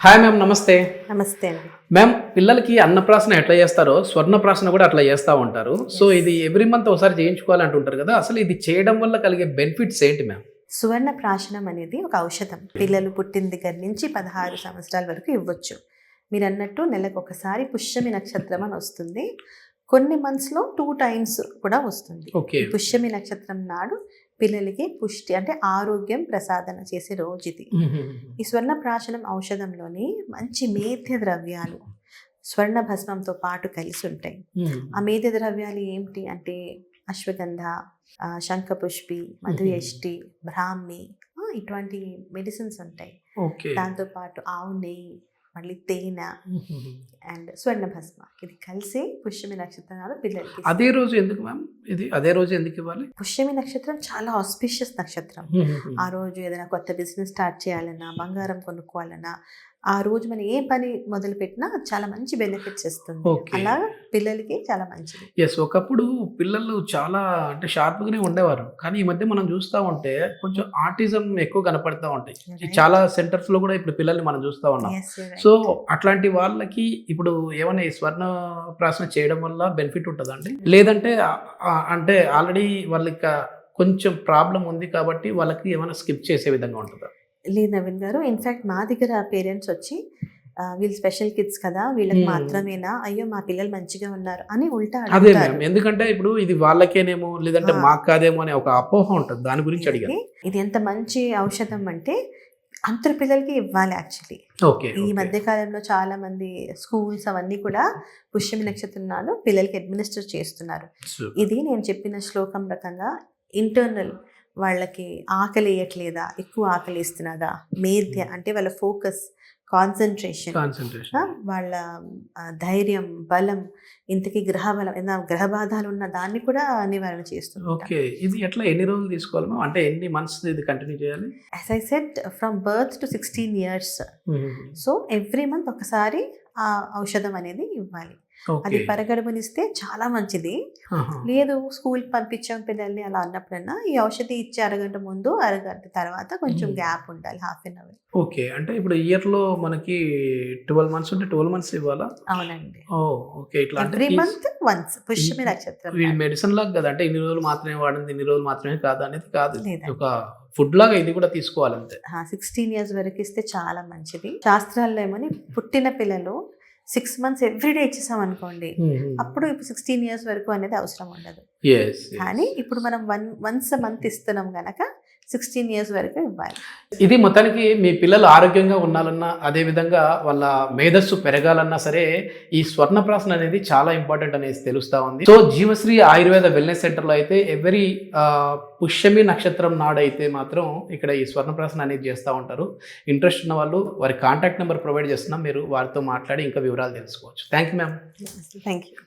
Hi ma'am, నమస్తే. నమస్తే అండి. మ్యామ్, పిల్లలకి అన్నప్రాసన ఎట్లా చేస్తారో స్వర్ణప్రాసన కూడా అట్లా చేస్తూ ఉంటారు. సో ఇది ఎవ్రీ మంత్ ఒకసారి చేయించుకోవాలి అంటుంటారు కదా, అసలు ఇది చేయడం వల్ల కలిగే బెనిఫిట్స్ ఏంటి మ్యామ్? సువర్ణ ప్రాశనం అనేది ఒక ఔషధం. పిల్లలు పుట్టిన దగ్గర నుంచి 16 సంవత్సరాల వరకు ఇవ్వచ్చు. మీరు అన్నట్టు నెలకు ఒకసారి పుష్యమి నక్షత్రం అని వస్తుంది. కొన్ని మంత్స్లో 2 times కూడా వస్తుంది. ఓకే. పుష్యమి నక్షత్రం నాడు పిల్లలకి పుష్టి అంటే ఆరోగ్యం ప్రసాదన చేసే రోజు ఇది. ఈ స్వర్ణ ప్రాశనం ఔషధంలోని మంచి మేధ్య ద్రవ్యాలు స్వర్ణ భస్మంతో పాటు కలిసి ఉంటాయి. ఆ మేధ్య ద్రవ్యాలు ఏమిటి అంటే అశ్వగంధ, శంఖపుష్పి, మధుయష్టి, బ్రాహ్మి, ఇటువంటి మెడిసిన్స్ ఉంటాయి. దాంతోపాటు ఆవు నెయ్యి, మళ్ళీ తేనె అండ్ స్వర్ణ భస్మ, ఇది కలిసి పుష్యమి నక్షత్రాలు పిల్లలకి. అదే రోజు ఎందుకు మ్యామ్? ఇది అదే రోజు ఎందుకు ఇవ్వాలి? పుష్యమి నక్షత్రం చాలా ఆస్పిషియస్ నక్షత్రం. ఆ రోజు ఏదైనా కొత్త బిజినెస్ స్టార్ట్ చేయాలన్నా, బంగారం కొనుక్కోవాలన్నా, ఆ రోజు మనం ఏ పని మొదలు పెట్టినా చాలా మంచి బెనిఫిట్స్ ఇస్తుంది. అలా పిల్లలకి చాలా మంచిది. ఎస్, ఒకప్పుడు పిల్లలు చాలా అంటే షార్ప్గానే ఉండేవారు, కానీ ఈ మధ్య మనం చూస్తూ ఉంటే కొంచెం ఆటిజం ఎక్కువ కనపడతా ఉంటాయి. చాలా సెంటర్స్ లో కూడా ఇప్పుడు పిల్లల్ని మనం చూస్తూ ఉన్నాం. సో అట్లాంటి వాళ్ళకి ఇప్పుడు ఏమైనా ఈ స్వర్ణ ప్రాసన చేయడం వల్ల బెనిఫిట్ ఉంటుందా అండి? లేదంటే అంటే ఆల్రెడీ వాళ్ళకి కొంచెం ప్రాబ్లం ఉంది కాబట్టి వాళ్ళకి ఏమైనా స్కిప్ చేసే విధంగా ఉంటుందా? లేదు నవీన్ గారు, ఇన్ఫ్యాక్ట్ మా దగ్గర పేరెంట్స్ వచ్చి వీళ్ళు స్పెషల్ కిడ్స్ కదా, వీళ్ళకి మాత్రమేనా, అయ్యో మా పిల్లలు మంచిగా ఉన్నారు అని ఉల్టా అదే మ్యామ్. ఎందుకంటే ఇప్పుడు ఇది వాళ్ళకేనేమో లేదంటే మాకు కాదేమో అనే ఒక అపోహ ఉంటుంది, దాని గురించి అడిగాను. ఇది ఎంత మంచి ఔషధం అంటే అందరి పిల్లలకి ఇవ్వాలి యాక్చువల్లీ. ఈ మధ్య కాలంలో చాలా మంది స్కూల్స్ అవన్నీ కూడా పుష్యమి నక్షత్రం నాడు పిల్లలకి అడ్మినిస్టర్ చేస్తున్నారు. ఇది నేను చెప్పిన శ్లోకం రకంగా ఇంటర్నల్ వాళ్ళకి ఆకలి వేయట్లేదా, ఎక్కువ ఆకలి ఇస్తున్నదా, మేధ్య అంటే వాళ్ళ ఫోకస్, కాన్సన్ట్రేషన్, వాళ్ళ ధైర్యం, బలం, ఇంతకీ గ్రహబలం, ఏదైనా గ్రహ బాధాలు ఉన్న దాన్ని కూడా నివారణ చేస్తుంది. ఓకే. ఇది ఎట్లా ఎన్ని రోజులు తీసుకోవాలి, అంటే ఎన్ని మంత్స్ ఇది కంటిన్యూ చేయాలి? As I said, from birth to 16 years. So every month ఒకసారి ఆ ఔషధం అనేది ఇవ్వాలి. అది పరగడుపునిస్తే చాలా మంచిది. లేదు స్కూల్ పంపించాం పిల్లల్ని అలా అన్నప్పుడన్నా ఈ ఔషధి ఇచ్చే అరగంట ముందు, అరగంట తర్వాత కొంచెం గ్యాప్ ఉండాలి, 1/2 hour. ఓకే. అంటే ఇప్పుడు ఇయర్ లో మనకి 12 months ఉంటే 12 months ఇవ్వాలా? అవునండి. ఓకే. ఇట్లా ఎవ్రీ మంత్ వన్స్ పుష్యమి నక్షత్రం. ఇది మెడిసిన్ లాగా కదా, అంటే ఇన్ని రోజులు మాత్రమే వాడింది, ఇన్ని రోజులు మాత్రమే కాదు అనేది కాదు, ఒక ఫుడ్ లాగా ఇది కూడా తీసుకోవాలంతే. 16 years వరకు ఇస్తే చాలా మంచిది. శాస్త్రాల్లో ఏమని పుట్టిన పిల్లలు 6 months ఎవ్రీడే ఇచ్చేసాం అనుకోండి, అప్పుడు ఇప్పుడు 16 years వరకు అనేది అవసరం ఉండదు. కానీ ఇప్పుడు మనం వన్స్ మంత్ ఇస్తున్నాం గనక 16 years వరకు ఇవ్వాలి. ఇది మొత్తానికి మీ పిల్లలు ఆరోగ్యంగా ఉండాలన్నా, అదే విధంగా వాళ్ళ మేధస్సు పెరగాలన్నా సరే ఈ స్వర్ణప్రాసన అనేది చాలా ఇంపార్టెంట్ అనేది తెలుస్తా ఉంది. సో జీవశ్రీ ఆయుర్వేద వెల్నెస్ సెంటర్లో అయితే ఎవరీ పుష్యమి నక్షత్రం నాడైతే మాత్రం ఇక్కడ ఈ స్వర్ణప్రాసన అనేది చేస్తూ ఉంటారు. ఇంట్రెస్ట్ ఉన్న వాళ్ళు వారి కాంటాక్ట్ నెంబర్ ప్రొవైడ్ చేస్తున్నాం, మీరు వారితో మాట్లాడి ఇంకా వివరాలు తెలుసుకోవచ్చు. Thank you ma'am. Thank you.